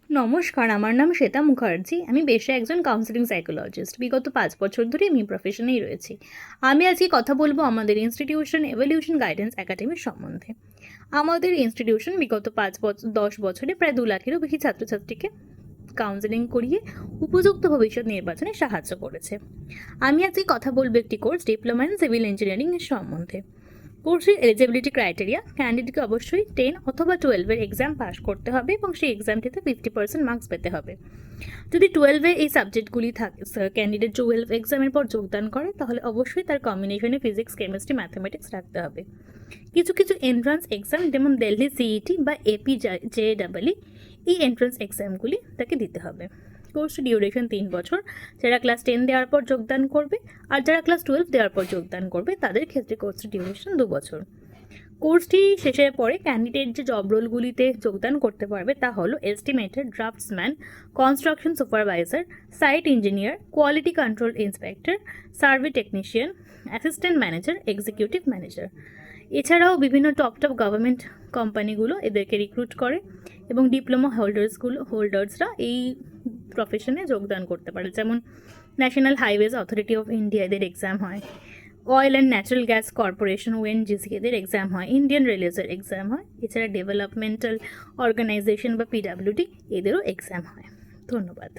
নমস্কার, আমার নাম শ্বেতা মুখার্জি। আমি পেশায় একজন কাউন্সেলিং সাইকোলজিস্ট। বিগত ৫ বছর ধরে আমি প্রফেশনেই রয়েছি। আমি আজকে কথা বলবো আমাদের ইনস্টিটিউশন এভলিউশন গাইডেন্স একাডেমির সম্বন্ধে। আমাদের ইনস্টিটিউশন বিগত ১০ বছরে প্রায় ২ লাখেরও বেশি ছাত্রছাত্রীকে কাউন্সেলিং করিয়ে উপযুক্ত ভবিষ্যৎ নির্বাচনে সাহায্য করেছে। আমি আজকে কথা বলবো একটি course diploma in civil engineering এর সম্বন্ধে। কোর্সের এলিজিবিলিটি ক্রাইটেরিয়া ক্যান্ডিডেটকে অবশ্যই 10 অথবা 12-এর এক্সাম পাস করতে হবে এবং সেই এক্সামটিতে 50% মার্কস পেতে হবে। যদি 12-এ এই সাবজেক্টগুলি থাকে, ক্যান্ডিডেট 12 এক্সামের পর যোগদান করে, তাহলে অবশ্যই তার কম্বিনেশনে ফিজিক্স, কেমিস্ট্রি, ম্যাথামেটিক্স রাখতে হবে। কিছু এন্ট্রান্স এক্সাম যেমন দিল্লি সিইটি বা এপি জেডাবলই, এই এন্ট্রান্স এক্সামগুলি তাকে দিতে হবে। কোর্সটি ডিউরেশন 3 বছর। যারা ক্লাস 10 দেওয়ার পর যোগদান করবে আর যারা ক্লাস 12 দেওয়ার পর যোগদান করবে তাদের ক্ষেত্রে কোর্সটির ডিউরেশন 2 বছর। কোর্সটি শেষের পরে ক্যান্ডিডেট যে জব রোলগুলিতে যোগদান করতে পারবে তা হলো estimator, draftsman, construction supervisor, site engineer, quality control inspector, survey technician, assistant manager, executive manager. এছাড়াও বিভিন্ন টপ গভর্নমেন্ট কোম্পানিগুলো এদেরকে রিক্রুট করে এবং ডিপ্লোমা হোল্ডার্সরা এই প্রফেশনে যোগদান করতে পারে। যেমন national highways authority of India এদের এক্সাম হয়, oil and natural gas corporation ONGC এদের এক্সাম হয়, ইন্ডিয়ান রেলওয়েজের এক্সাম হয়। এছাড়া ডেভেলপমেন্টাল অর্গানাইজেশন বা পিডাব্লিউডি এদেরও এক্সাম হয়। ধন্যবাদ।